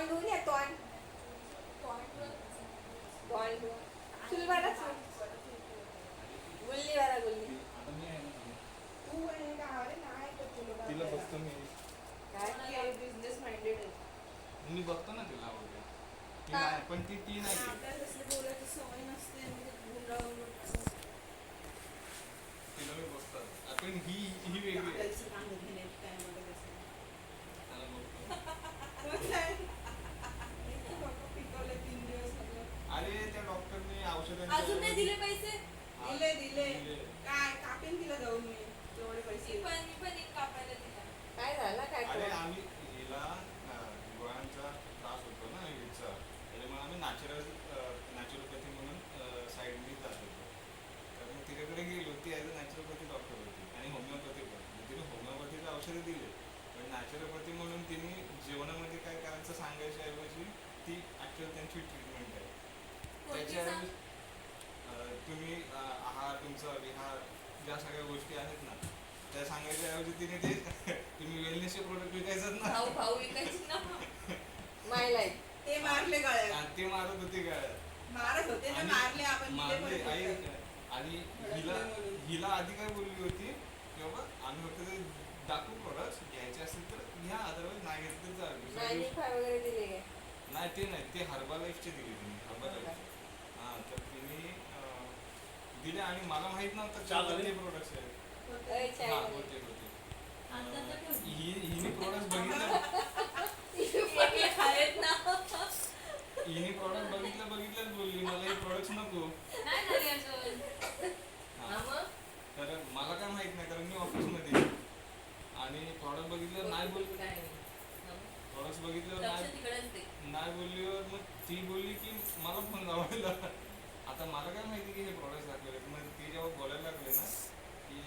तोंड धुवून ये तोंड तोंड धुवून चुलवाराच गुल्ली वाला गुल्ली आता मी आहे ना तू आहे गावाला नाही का तुला तिला बघतो मी काय बिझनेस माइंडेड आहे मी बघतो ना तिला आवडते ती हा. नाही पण ती नाही घेत. आपल्याला तसली बोलायची सवय नसते गुंडाळून तिला मी बघतो आपण ही वेगळी आहे त्याला बघतो अरे त्या डॉक्टरने अजून नाही औषध दिले पैसे. दिले काय कापेन तिला जाऊन मी तेवढे पैसे मी पण एक कापायला दिला. काय झालं काय अरे करू? आम्ही हिला डोळ्यांचा त्रास होतो ना हिचा त्याच्यामुळे आम्ही नॅचरोपॅथी म्हणून साईडने जात होतो तर मग तिच्याकडे गेलो ती ॲज अ नॅचरोपॅथी डॉक्टर होती आणि होमिओपॅथी पण तिने होमिओपॅथीचे औषधं दिले पण नॅचरोपॅथी म्हणून तिने जेवणामध्ये काय करायचं सांगायच्या ऐवजी ती ॲक्च्युअल त्यांची ट्रीटमेंट आहे कोणती त्याच्याऐवजी तुम्ही आहार तुमचा विहार ज्या सगळ्या गोष्टी आहेत ना त्या सांगायच्या ऐवजी तिने ते तुम्ही वेलनेसचे प्रोडक्ट विकायचं ना भाऊ विकायची ना. माय लाईफ ते मारले गळ्यात आणि ते मारत होते गळ्यात मारत होते ना आणि मारले आपण दिले मारले पण आई होते. आणि हिला आधी काय बोलली होती की बाबा आम्ही फक्त ते दाखवू प्रोडक्ट्स घ्यायचे असतील तर घ्या अदरवाईज नाही घेतलं तर दुसऱ्या नाही दिवशी वगैरे दिले काय नाही ते हर्बा लाईफचे दिले तिने हर्बा लाईफ हां तर तिने दिले आणि मला माहित नव्हतं ते प्रोडक्ट्स आहेत अय, चाय हां वाले. होते आता तर ठेव. हिने प्रोडक्ट बघितलं आहेत ना. हिने प्रॉडक्ट बघितलंच बोलली मला हे प्रॉडक्ट नको नाही झाली अजून. हा. हा मग? तर मला काय माहित नाही कारण मी ऑफिसमध्ये आहे. आणि प्रॉडक्ट बघितल्यावर नाही बोल काय नाही. हा मग? प्रॉडक्ट बघितल्यावर लक्ष तिकडेच दे. नाही बोलल्यावर मग ती बोलली की मला फोन लावायला आता मला काय माहिती की हे प्रॉडक्ट दाखवले मग ती जेव्हा बोलायला लागले ना की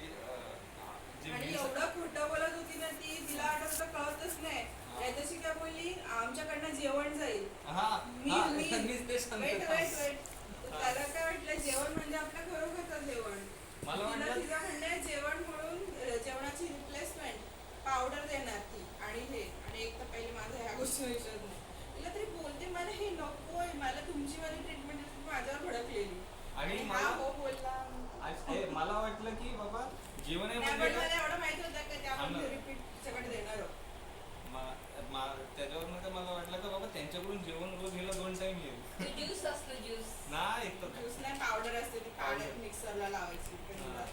जे आणि meals- एवढं खोटं बोलत होती ना ती तिला आठवत कळतच नाही त्या दिवशी काय बोलली आमच्याकडनं जेवण जाईल हा मीच ते सांगतो. वेट त्याला काय वाटलं जेवण म्हणजे आपल्या खरोखरचं जेवण मला तिला वाटलं तिचं म्हणणं जेवण म्हणून जेवणाची रिप्लेसमेंट पावडर देणार ती आणि हे आणि एक तर पहिले माझा ह्या गोष्टी विचारत नाही तिला तरी बोलते मला हे नकोय मला तुमची वाली ट्रीटमेंट माझ्यावर भडकलेली आणि हा मला हो बोलला मला वाटलं की बाबा जेवण आहे त्या म्हणजे मला काय? एवढं माहिती होतं की ते आपण हा ना. रिपीट सगळं देणार आहोत. त्याच्यावर तर मला वाटलं का बाबा त्यांच्याकडून जेवण रोज हिला 2 टाइम येईल ते ज्यूस असतो ज्यूस. नाही एक तर ज्यूस नाही पावडर असते ती पाण्यात मिक्सरला लावायची हा.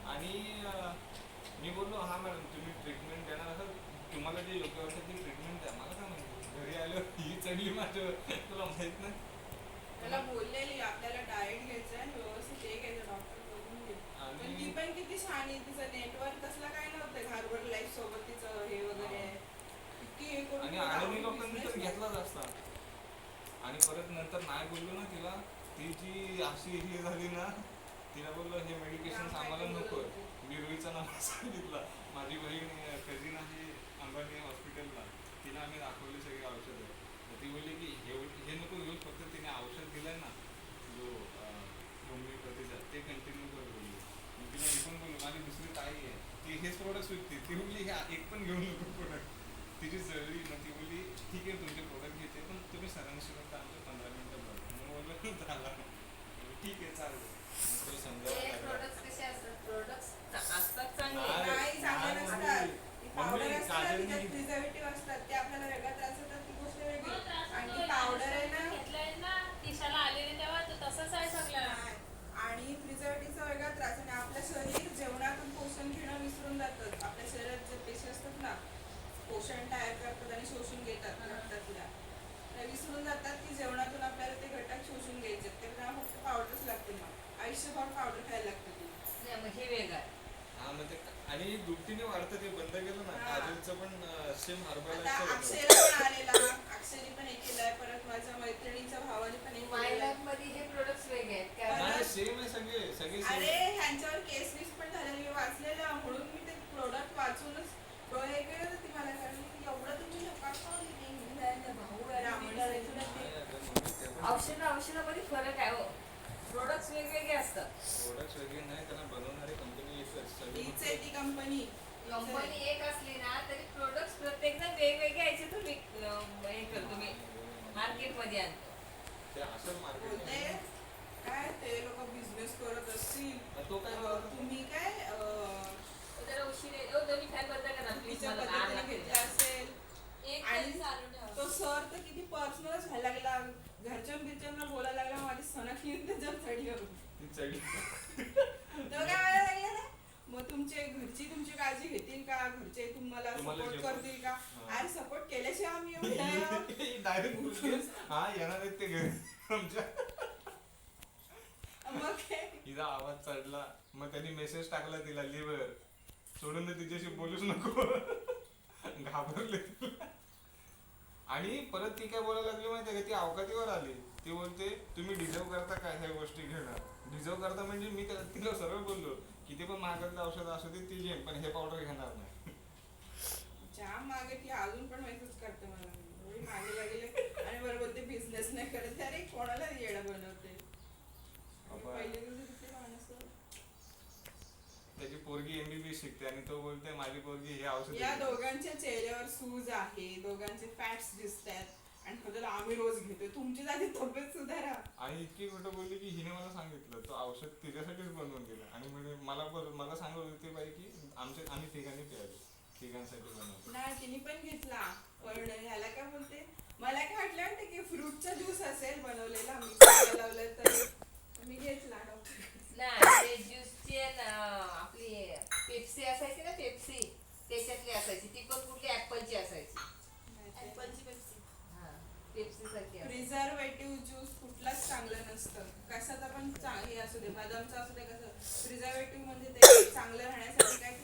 आणि मी बोललो हा मॅडम तुम्ही ट्रीटमेंट देणार असाल तुम्हाला जे योग्य वाटतं ती ट्रीटमेंट द्या मला काय माहिती घरी आलो ही चढली माझ्यावर तुला माहित नाही मला बोललेली आपल्याला डाएट घ्यायचं आणि व्यवस्थित हे घ्यायचं डॉक्टर बघून घे पण ती पण किती छान आहे तिचं नेटवर्क तसला काय नव्हतं हार्वर्ड लाईफ सोबत तिचं हे वगैरे इतकी हे करून आणि तिला आडमी आवडून लोकांनी तर business घेतलाच असता आणि परत नंतर नाही बोललो ना तिला ती जी अशी हे झाली ना तिला बोललो हे मेडिकेशन आम्हाला नको मी रुईचा नाव सांगितला माझी बहीण कझिन आहे अंबानी हॉस्पिटलला तिला आम्ही दाखवली सगळी औषधं तर ती बोलली की हे नको घेऊ फक्त तिने औषध दिलंय ना जो होमिओपॅथीचा ते कंटिन्यू कर बोलली मग तिला मी पण बोललो माझी दुसरी ताई आहे ती हेच प्रोडक्ट विकते ती बोलली हे एक पण घेऊ नको प्रोडक्ट तिची जळली मग ती बोलली ठीक आहे तुमचे प्रोडक्ट घेते पण तुम्ही सरांशी फक्त आमचे 15 मिनिटं बघा मग बोललो झाला ठीक आहे चालेल मग तो समजायला ते लागला. products कसे असतात? Products असतात चांगले. नाही. नाही चांगले नाही नसतात मम्मी. ती मम्मी, पावडर असते ना काजलनी- तिच्यात प्रिझर्वेटिव्ह असतात ते आपल्याला वेगळा त्रास होतात ती गोष्ट वेगळी मग त्रास आणि होतोय. ती पावडर आहे ना घेतलंय ना दिशाला आलेले तेव्हा तो तसंच आहे सगळं. आणि प्रिझर्वेटिव्हचा वेगळा त्रास आणि आपलं शरीर जेवणातून पोषण घेणं विसरून जातं आपल्या शरीरात जे पेशी असतात ना पोषण तयार करतात आणि शोषून घेतात रक्तातल्या त्या विसरून जातात की जेवणातून आपल्याला ते घटक शोषून घ्यायचे त्यांना फक्त पावडरच लागते मग आयुष्यभर पावडर खायला लागते ती नाही, मग हे वेगळं आहे. हा मग ते आणि दुपटीने वाढतं ते बंद केलं ना हा. काजलचं पण सेम आता हर्बल अक्षयला पण आलेला अक्षयने पण एक केलाय परत माझ्या मैत्रिणीच्या भावाने पण एक माय केलंय. लाईफ मध्ये हे प्रोडक्ट्स वेगळे आहेत नाही, काय सेम आहे सगळे अरे सेम ह्यांच्यावर केस वीस पण झालेले मी वाचलेलं म्हणून मी ते प्रोडक्ट वाचूनच डोळे गेले होते मला कारण की एवढं तुमची भाऊ आहे औषधामध्ये फरक आहे हो प्रोडक्ट्स वेगवेगळे असतात प्रोडक्ट्स वेगळे नाही त्यांना बनवणारी कंपनी एकच हीच आहे ती कंपनी कंपनी एक असली ना तरी प्रोडक्ट प्रत्येक जण वेगवेगळे यायचे तर हे करतो मी मार्केटमध्ये आणतो. ते असं बोलते मार्केट काय ते लोक बिझनेस करत असतील तो काय तुम्ही काय जरा उशीर येतो दोन्ही फॅन बंद करा प्लीज तिच्या मला आग पद्धतीने घेतला लागते. असेल एक आणि तरी चालू ठेवा. तो सर तर किती पर्सनलच व्हायला लागला घरच्या बिरच्यांना बोलायला लागला माझी सणक येऊन त्याच्यावर चढली ती चढली तो काय व्हायला लागला ना मग तुमचे घरची तुमची काळजी घेतील का घरचे तुम्हाला तुम्हाला सपोर्ट जे- करतील का हा. अरे सपोर्ट केल्याशिवाय आम्ही येऊ नाही. डायरेक्ट बोलते हा येणार आहेत ते घरी आमच्या मग काय तिचा आवाज चढला मग त्यांनी मेसेज टाकला तिला लिव्हर सोडून दे तिच्याशी बोलूच नको घाबरले आणि परत ती काय बोलायला लागली माहितीये का ती अवकातीवर आली ती बोलते तुम्ही डिझर्व करता काय ह्या गोष्टी घेणं डिझर्व करता म्हणजे मी तिला सरळ बोललो किती पण महागातलं औषध असू दे ती घेईन पण हे पावडर घेणार नाही जाम मागे ती अजून पण मेसेज करते मला एवढी मागे लागले आणि बरोबर ते बिझनेस नाही करत अरे कोणाला येडा बनवते बाबा. पहिले दिवशी किती माणसं त्याची पोरगी एमबीबीएस शिकते आणि तो बोलते माझी पोरगी हे औषध या घेते. दोघांच्या चेहऱ्यावर सूज आहे दोघांचे फॅट्स दिसतात आणि त्याला आम्ही रोज घेतोय तुमची आधी तब्येत सुधारा आणि इतकी गोष्ट बोलली की हिने मला सांगितलं तो औषध तिच्यासाठीच बनवून दिलं आणि म्हणजे मला सांगत होती बाई की आम्ही ठिकाणी प्यायलो तिघांसाठी बनवलं नाही तिने पण घेतला पण ह्याला काय बोलते मला काय वाटलं की फ्रूटचा ज्यूस असेल बनवलेला मी लावलं तर मी घेतला डॉक्टर नाही ते ज्यूसची आपली पेप्सी असायची ना पेप्सी त्याच्यातली असायची ती पण कुठली ऍपलची असायची. ऍपलची पेप्सी. हा पेप्सी सारखी असायची. प्रिझर्वेटिव्ह ज्यूस कुठलाच चांगलं नसतं कशाचा पण हे असू दे बदामचा असू दे कसं प्रिझर्वेटिव्ह म्हणजे ते चांगलं राहण्यासाठी काय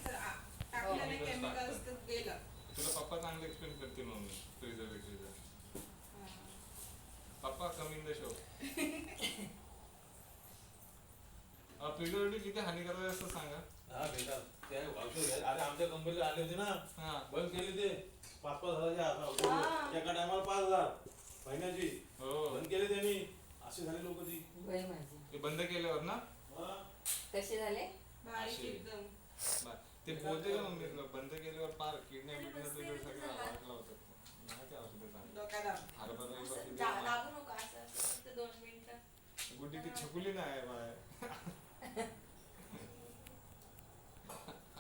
टाकल्याने केमिकल्स तर गेलं तुला पप्पा चांगलं एक्सप्लेन करतील मम्मी प्रिझर्वेटिव्ह पप्पा कम इन द शो प्रिझर्वेटिव्ह किती हानिकारक असतं सांगा हा भेटा ते औषध घ्या. अरे आमच्या कंपनीला आले होते ना हा बंद केले ते 5,000 एका टायमाला 5,000 महिन्याची हो बंद केले त्यांनी असे झाले लोक ती वय माझी ते बंद केल्यावर ना हा. कसे झाले बारीक अशी. एकदम ते बोलते का मम्मी बंद केल्यावर पार किडनी बिडनी सगळं वाटलं होतं नाही ते औषध चांगलं डोक्यात हरभरा असं बिरभरा. दाबू नका असं फक्त 2 मिनिटं. गुड्डी ती छकुली नाही आहे बाहेर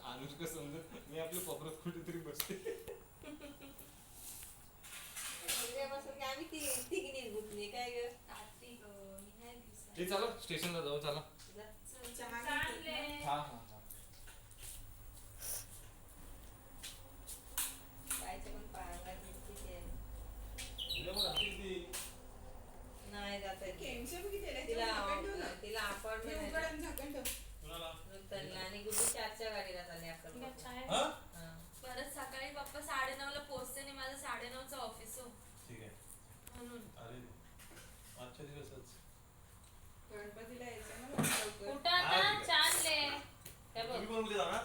अनुष्का समजत मी आपली पपरत कुठेतरी बसते उद्यापासून काय आम्ही तिघीनीच गुतली काय ग रात्री मी नाही दिवसा. ते चला स्टेशनला जाऊ चला चहा चालले. हा हा हा बायच्या पण पायाला किती आहे. उद्या पण राहतील ती नाही जात आहे. केमचे बी किती आहे? तिला झाकण ठेव ना. तिला हे अपॉइंटमेंट उघड आणि झाकण ठेव. कुणाला त्यांना आणि गुड्डी 4च्या गाडीला चालली अक्कलकोट. गच्चा आहे. हा हा. परत सकाळी पप्पा 9:30ला पोहोचते आणि माझं 9:30चं ऑफिस हो ठीक आहे म्हणून अरे आजच्या दिवसच गणपतीला यायचं ना मग लवकर. कुठं हा, आता ठीक आहे. चालले काय बघ तुम्ही पण उद्या जाणार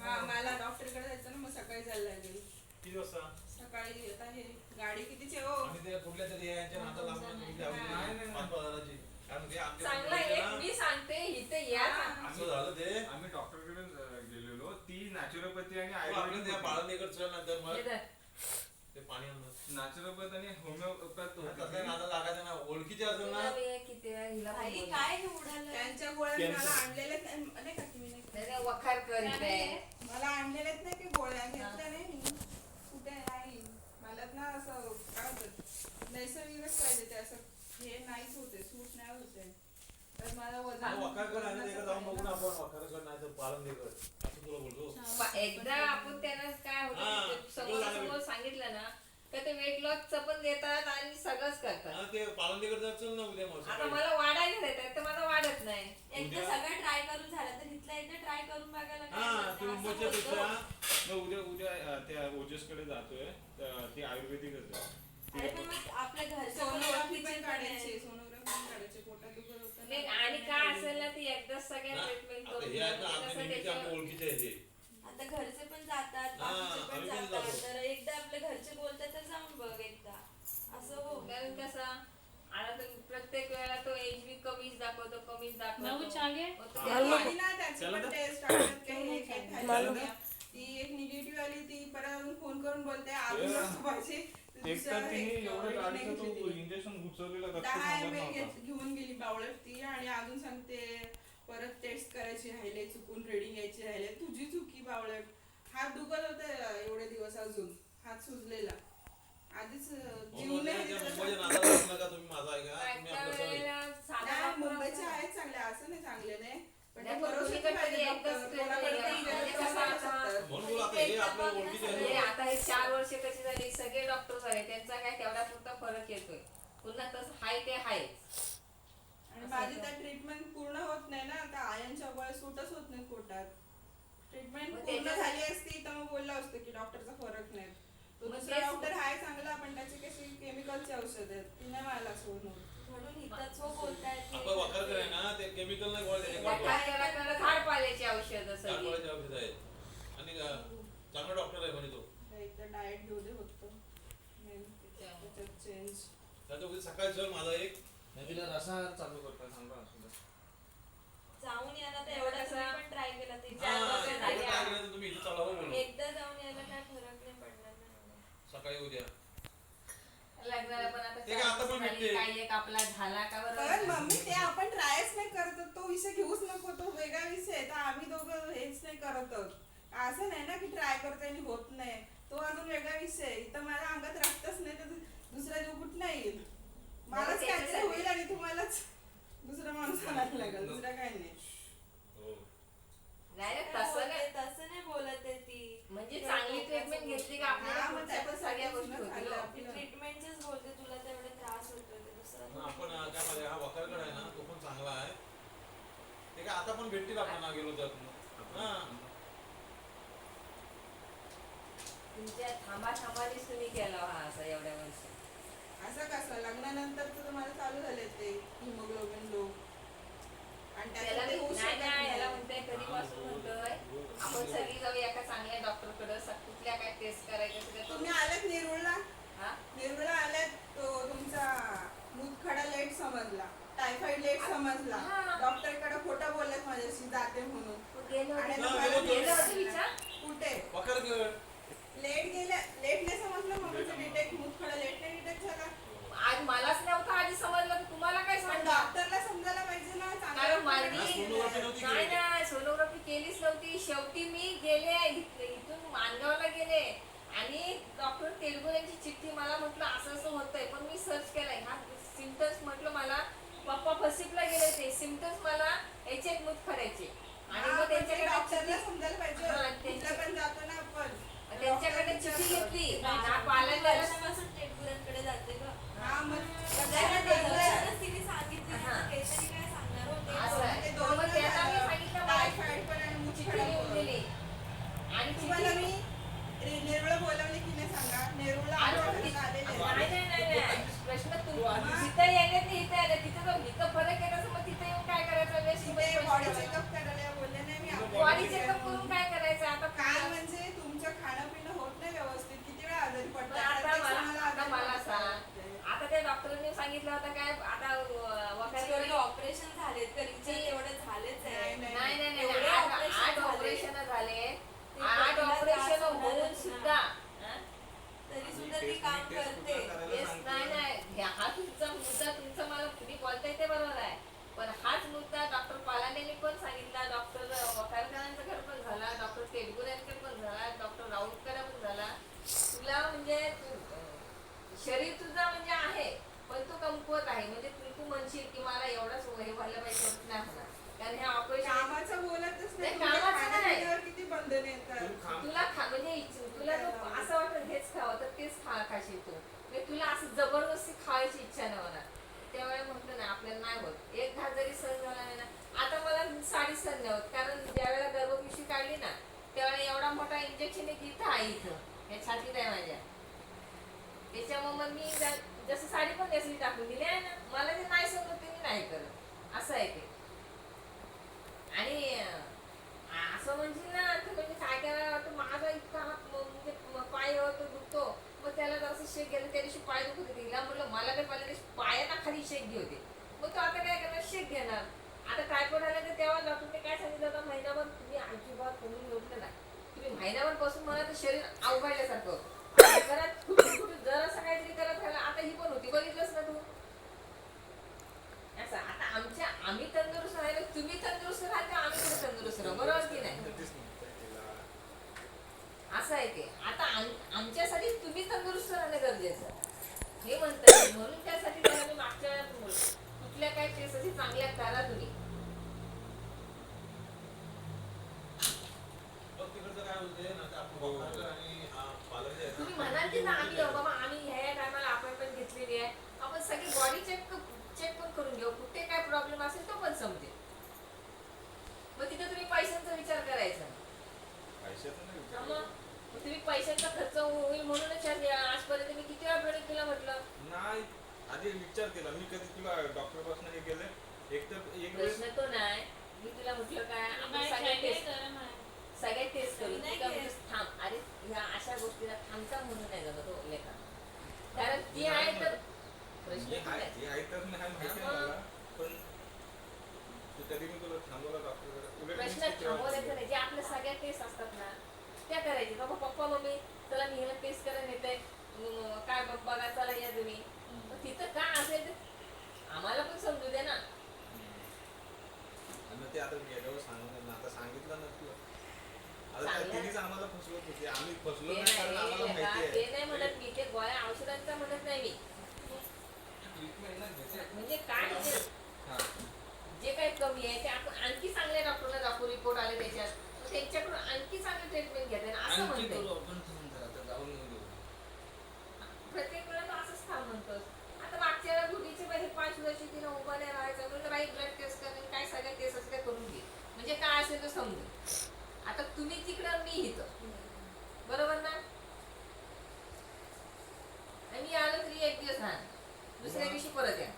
हा मला डॉक्टरकडे जायचं ना मग सकाळी जायला लागेल किती वाजता सकाळी आता हे गाडी कितीची आहे हो आणि ते कुठल्या तरी यांच्या नादाला लागून तुम्ही द्यावी नाही, नाही, नाही. 5,000ची. कारण ते आमच्या चांगला कंपनीला एक मी सांगते इथे या हा. असं झालं ते आम्ही डॉक्टरकडे गेलेलो ती नॅचरोपॅथी आणि आपल्या त्या आयुर्वेदिक बाळानेकडचं नंतर मग हे धर. ते पाणी आणलं नॅचरोपॅथ आणि होमिओपॅथ तसल्या नादा लागायचं ना ओळखीचे असेल ना तुला मी किती वेळा हिला पण भाई बोलले. काय हे उडालं त्यांच्या गोळ्या कॅन्सर. मला आणलेल्याच नाही नाही का की मी नाही नाही, नाही, वखार करीत आहे. मला आणलेल्याच नाही की गोळ्या घेतल्या नाही कुठे नाही मला ना असं काय होतं नैसर्गिकच पाहिजे ते असं हे नाहीच होते सूट नाही होते तर मला वजन वखारकर आणि त्याकडे जाऊन बघू ना आपण वखारकर नाही तर पालनदेकर असं तुला बोलतो एकदा आपण त्यांना काय हा, होतं ते समोर सगळं झालं. समोर सांगितलं ना तर ते वेट लॉसचं पण देतात आणि सगळंच करतात. हा, ते पालनदेकर जर चल ना उद्या मग आता सकाळी. मला वाढायला देतात तर मला वाढत नाही. एकदा उद्या- सगळं ट्राय करून झालं तर इथलं एकदा ट्राय करून बघायला काय हा जातं, ते असं मुंबईच्या होतं. पेक्षा उद्या उद्या त्या ओजस कडे जातोय ती आयुर्वेदिकच आहे अरे पण मग आपल्या घरच्या सोनोग्राफी पण पण काढायची. काढायची सोनोग्राफी पण काढायची पोटात दुखत होतं नाही, ना. आणि काय असेल ना ती एकदाच सगळ्या ना, ट्रीटमेंट आता करून हे आहेत ना टाकते. आपल्या कसं नेहमीचे आपल्या त्याच्यावर- ओळखीचे आहे ते आता घरचे पण जातात हा, बाकीचे पण आम्ही पण जातात जातो. तर एकदा आपले घरचे बोलतात तर जाऊन बघ एकदा असं हो कारण कसं आता तर प्रत्येक वेळेला तो एच बी कमीच दाखवतो कमीच दाखवतो. नऊ चागे? मग ते त्याला- आणि ना त्याची पण टेस्ट टाकतात की हे काय मला झालं. ती एक करून बोलते अजून जास्त पाहिजे. एक तर तिने एवढं गाडीचं तो इंजेक्शन घुसवलेलं रक्त 10 थांबत ml नव्हता. घेऊन गेली बावळट ती आणि अजून सांगते परत टेस्ट करायची राहिले, चुकून रेडिंग यायची राहिले. तुझी चुकी बावळट. हात दुखत होते एवढे दिवस, अजून हात सुजलेला आधीच जीव नाही मुंबईच्या दिला. नादाला लागू नका तुम्ही, माझा ऐका तुम्ही त्या आपलं सवय. वेळेला साधा नाही, डॉक्टर मुंबईचे असतात. आहेत चांगले, असं नाही चांगले नाही, पण नाही, ते पण भरोसा कोणीकडे पाहिजे तरी डॉक्टर. एकच कोणाकडे तरी तरी म्हणजे गेलं तर कसं सांगू आता- शकतात. म्हणून तुला आता हे आपल्या ओळखीचे म्हणजे आहे. आता हे 4 वर्ष कशी झाली, सगळे डॉक्टर झाले, त्यांचा काय तेवढा पुरता फरक येतोय. पुन्हा तसं हाय ते हाय. आणि माझी त्या ट्रीटमेंट पूर्ण होत नाही ना, आता आयनच्या गोळ्या सूटच होत नाही पोटात. ट्रीटमेंट मग पूर्ण त्याच्या- झाली असती तर मग बोललं असतं की डॉक्टरचा फरक नाही. तो मग दुसरा तेच- डॉक्टर आहे चांगला, पण त्याचे कशी केमिकलचे औषध आहेत, ती नाही मला सोडून होत. म्हणून इथंच हो बोलतायत आपण वाकर आहे ना, ते केमिकल नाही गोळ्या त्या त्याच्याकडे खाद्याला झाडपाल्याची औषधं सगळी. गोळ्याचे औषध आहेत. आणि चांगला डॉक्टर आहे म्हणे तो. एकदा डाएट घेऊ दे फक्त, त्याच्यात चेंज. त्याच्या उद्या सकाळी चल माझा एक नाही तिला रसा चालू करता सांगा असं. जाऊन यायला तर एवढा तुम्ही पण ट्राय केला ते हा, 4 वर्ष एवढं झाली. काय केलं तर तुम्ही इथं चालावं बोलू. एकदा जाऊन यायला काय फरक नाही पडणार ना. सकाळी उद्या लग्नाला पण आता ते काय आता पण 4 वर्ष झाली, भेटते. काही एक आपला झाला का पण बरं. मम्मी ते आपण ट्रायच नाही करत आहोत, तो विषय घेऊच नको, तो वेगळा विषय आहे. तर आम्ही दोघं हेच नाही करत आहोत. असं नाही ना की ट्राय करतोय आणि होत नाही, तो अजून वेगळा विषय आहे. इथं माझ्या अंगात रक्तच नाही तर दुसरा जीव कुठं येईल. मलाच काहीतरी त्याच्यासाठी- होईल आणि तुम्हालाच दुसरा माणूस आणायला लागेल, दुसरं काही नाही. हो. नाही रे, तसं नाही. तसं नाही बोलत आहे ती. म्हणजे चांगली ट्रीटमेंट घेतली का आपल्याला हा, मग पुढच्या पण त्याच्यासाठी सगळ्या गोष्टी सुद्धा होतील. चाललं हो. आपलं. ट्रीटमेंटच बोलते, तुला तेवढे त्रास होतोय ते दुसरं मग आपण काय माहिती हा वकारकडे आहे ना, तो पण चांगला आहे. ते काय आता पण भेटतील आपल्याला गेलो तर. हा. तुमच्या थांबानीच तुम्ही केला हा असं एवढ्या वर्षी. असं कसं लग्नानंतर तर मला चालू झाले ते हिमोग्लोबिन लो, आणि त्याला त्याच्यात ते होऊ नाही शकत नाही, याला नाही. म्हणताय कधीपासून म्हणतोय आपण सगळी जाऊ एका चांगल्या डॉक्टरकडे कुठल्या काय टेस्ट करायच्या सगळ्या तुम्ही आल्यात नेरुळला, हा? नेरुळला आल्यात, तो तुमचा मूतखडा लेट समजला, टायफॉइड लेट समजला, हा. डॉक्टरकडे खोटं बोलत माझ्याशी जाते म्हणून. गेले आणि होते हा, तुम्हाला गेलो होते विचार. कुठे वकारगड. लेट नाही समजलं, मग डिटेक्ट मूतखडा लेट नाही डिटेक्ट झाला. आज मलाच नव्हतं आधी समजलं तर तुम्हाला काय पण सांगा. डॉक्टरला समजायला पाहिजे ना, कारण माझी चांगलं सोनोग्राफी नव्हती नाही केली. नाही सोनोग्राफी केलीच नव्हती. शेवटी मी गेले इथून मानगावला गेले आणि डॉक्टर तेलगू यांची चिठ्ठी मला म्हटलं असं असं होतंय, पण मी सर्च केलाय हा सिम्पटम्स, म्हटलं मला पप्पा फसिपला गेले ते सिम्पटम्स मला याचे मूतखड्याचे आणि मग त्यांच्याकडे डॉक्टरला चिठ्ठी- समजायला पाहिजे. हा, कुठलं पण जातो ना आपण, त्यांच्याकडे चिठ्ठी घेतली नाक वालायला वर्षापासून टेटगुरांकडे जाते ग. हा, मग त्याला त्याला दोन ते- वर्षातच तिने सांगितलं हा. ना, काहीतरी काय सांगणार होते. असं आहे. ते मग दोन त्यांना मी सांगितलं मला टायफॉइड पण आणि चिठ्ठी मूतखडा लिहून पण. दिली आणि तुम्हाला चिठ्ठी मी नेरुळला बोलावले की नाही सांगा, नेरुळला आणि मग आमच्याकडे आलेले नाही आहेत. नाही नाही नाही. प्रश्न तिथं येण्यात नाही, इथं येण्यात. तिथं जाऊन इथं फरक आहे तसं मग तिथं येऊन काय करायचं वेस्ट तिथे बॉडी चेकअप करायला बोलले नाही मी आपल्या बॉडी घरी चेकअप करून काय करायचं आता काय म्हणजे तुमचं खाणं पिणं होत नाही व्यवस्थित, किती वेळा आजारी पण पडतात. आता प्रत्येक मला सणाला आता आजारी मला पडतात. सांग आता त्या डॉक्टरांनी सांगितलं होतं काय आता एवढे वकाल ऑपरेशन झालेत कधीचे, एवढे झालेच आहे. नाही, नाही नाही नाही एवढे आठ operation ऑपरेशन झाले ते 8 तिला ऑपरेशन त्रास होऊन होणारच सुद्धा ना. हा? तरी सुद्धा ती काम करते. Yes, नाही नाही हा तुमचा मुद्दा तुमचा मला पुढे बोलता येते बरोबर आहे, पण हाच मुद्दा डॉक्टर पालांडेने पण सांगितला, डॉक्टर वकारकरांच्याकडे पण झाला, डॉक्टर तेलगुऱ्यांकडे पण झाला, डॉक्टर राऊतकडे पण झाला. तुला म्हणजे शरीर तुझा म्हणजे आहे पण तो कमकुवत आहे, म्हणजे तू म्हणशील की मला एवढंच हे व्हायला पाहिजे एवढंच नाही होणार, कारण हे ऑपरेशन कामाचं बोलतच नाही, नाही, तुमच्या कामाचं नाही. खाण्यापिण्यावर किती बंधन येतात. तुला म्हणजे तुला जो असं वाटतं हेच खावं तर तेच खाशील तू, म्हणजे तुला असं जबरदस्ती खावायची इच्छा नाही होणार. त्यावेळेला म्हटलं ना आपल्याला नाही होत, एक घास जरी सहन झाला नाही ना. आता मला साडी सहन नाही होत, कारण ज्यावेळेला गर्भपिशवी काढली ना त्यावेळेला एवढा मोठा इंजेक्शन एक इथं आहे, इथं या छातीत आहे माझ्या. त्याच्यामुळे मग मी जसं साडी पण नेसली टाकून दिली आहे ना, मला ते नाही सहन होत ते मी नाही करत, असं आहे ते. आणि असं म्हणजे ना तर म्हणजे काय करायला वाटतं माझा इतका हात म्हणजे पाय होतो दुखतो, मग त्याला जरासं शेक घ्यायला त्या दिवशी पाय दुखत होते, तिला म्हटलं मला काय पहिल्या दिवशी पायाला खाली शेक घे होते, मग तो आता काय करणार शेक घेणार. आता टायफॉइड आला तर तेव्हा डॉक्टरने काय सांगितलं होतं महिनाभर तुम्ही अजिबात कोणी नव्हतं ना, तुम्ही महिन्याभर बसून मला तर शरीर अवघडल्यासारखं होतं. आणि घरात कुठून जर असं काहीतरी करत राहिलं. आता ही पण होती, बघितलंच ना तू. असं आता आम्ही तंदुरुस्त राहिलो, तुम्ही तंदुरुस्त राहाल तर आम्ही कुठे तंदुरुस्त राहू, बरोबर की नाही? तेच म्हणतोय तिला. असं आहे ते. आता आमच्यासाठी तुम्ही तंदुरुस्त राहणं गरजेचं आहे. हे म्हणतात म्हणून त्यासाठी त्याला मी मागच्या वेळेला पण बोलले, कुठल्या काय केससाठी चांगल्या करा तुम्ही. बघ तिकडचं काय होते ना ते आपण हो. वखारकर आणि पालक जे आहेत ना, तुम्ही म्हणाल की ना आम्ही जाऊ बाबा, आम्ही ह्या टायमाला अपॉइंटमेंट घेतलेली आहे, आपण सगळी बॉडी चेक पण करून घेऊ, कुठे काय प्रॉब्लेम असेल तो पण समजेल. मग तिथे तुम्ही पैशांचा विचार करायचा. पैशाचं नाही विचार मग तुम्ही पैशांचा खर्च होईल म्हणूनच आजपर्यंत मी किती वेळा प्रणित तुला म्हटलं. नाही. आधी विचार केला मी, कधी तुला डॉक्टर पासून हे गेले एक वेळेस प्रश्न तो नाही, मी तुला म्हटलं काय आपण सगळ्या टेस्ट करू. नाही तुला केलं. म्हणतेस थांब, अरे ह्या अशा गोष्टीला थांबता म्हणून नाही जमत हो लेखा. कारण ती आहे तर प्रश्न हे तो आहे नाही. ते आहे तर नाही माहिती आहे मला, पण कधी मी तुला थांबवलं डॉक्टरकडे उलट प्रश्न मीच तेव्हा थांबवण्याचा गेलो. नाही, जे आपल्या सगळ्या टेस्ट असतात ना त्या करायची. बाबा पप्पा मम्मी चला मी ह्याला टेस्ट करायला येते, काय बघा चला या तुम्ही. मग तिथं काय असेल तर आम्हाला पण समजू दे ना. आणि ते आता गेल्यावर सांगून आता सांगितलं ना तुला. आता काय चांगलं. तिनेच आम्हाला फसवत होती, आम्ही फसलो ते नाही कारण आम्हाला नाही माहिती ते आहे. नाही म्हणत मी, ते गोळ्या औषधांचा म्हणत नाही मी. म्हणजे काय ते हा. जे काही कमी आहे ते आपण आणखी चांगल्या डॉक्टरला दाखवू, रिपोर्ट आले त्याच्यात मग त्यांच्याकडून आणखी चांगली ट्रीटमेंट घेते ना असं आणखी म्हणते. करू आपण थांब जरा, आता जाऊन येऊ देऊ. प्रत्येक वेळेला तू असंच थांब म्हणतोस. आता मागच्या वेळेला गुडीचे बाई 5 वर्षी तिला उभा नाही राहायचं म्हणून काही ब्लड टेस्ट करणे काय सगळ्या टेस्ट असल्या करून घे, म्हणजे काय असेल तर समजू. आता तुम्ही तिकडं मी इथं, बरोबर ना? आणि मी आलो तरी एक दिवस राहणार, दुसऱ्या दिवशी परत या.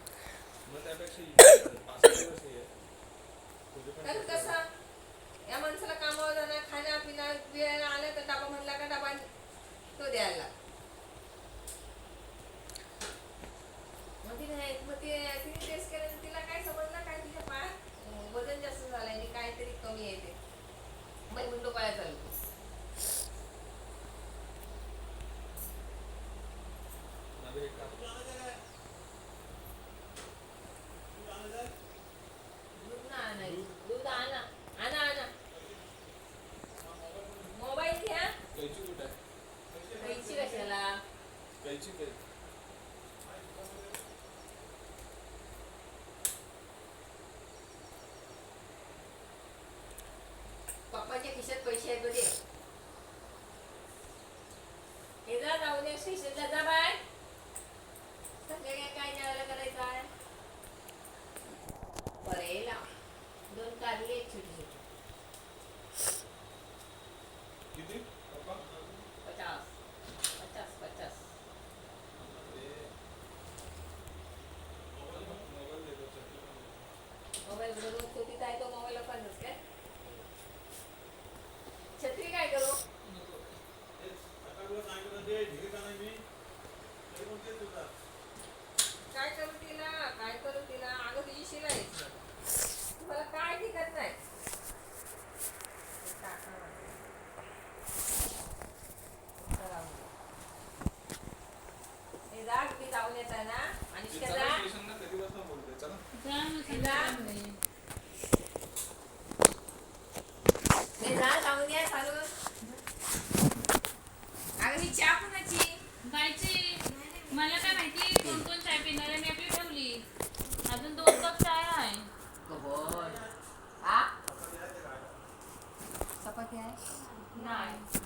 मग त्यापेक्षा 5 दिवस ये. तुझे पण कारण पैसे कसं या माणसाला कामावर जाणार, खाण्या पिण्या वेळेला आलं तर डबा म्हणला का डबा तो द्यायला लागतो. मग तिने टेस्ट केलं, तिला काय समजलं काय तिच्या पायात वजन जास्त झालंय आणि काहीतरी कमी आहे ते. मग उलटो पाया चालू. माझं हे काम. दूध ना आणायचं, दूध आणा आणा आणा. मोबाईल घ्या. कैची कुठे आहे? कैची कशाला? कैची काय? पप्पाच्या खिशात पैसे आहेत बघे. हे जा जाऊन या स्टेशनला जा बाय. संध्याकाळी काय जेवायला करायचं आहे? बरेला 2 कारली एक छोटी छोटी. किती पप्पा? 50 50 50. मोबाईल देतो चल. मोबाईल बरोबर छोटी आहे तो मोबाईल ओपनच काय? छत्री काय करू? काय करू तिला? काय करू तिला? अगं तुझी शिलाई तुम्हाला काय दिसत नाही. हे जा तुम्ही जाऊन येताय ना आणि ते जा. चला स्टेशनला कधी वाजता बोलतोय चला. हे जा जाऊन या चालू. अगं ही चहा कुणाची? गायची मला काय माहिती कोण कोण चाय पिणार आहे, मी आपली ठेवली. अजून 2 कप चाय आहे. कबोल. हा? चपाती आहे? नाही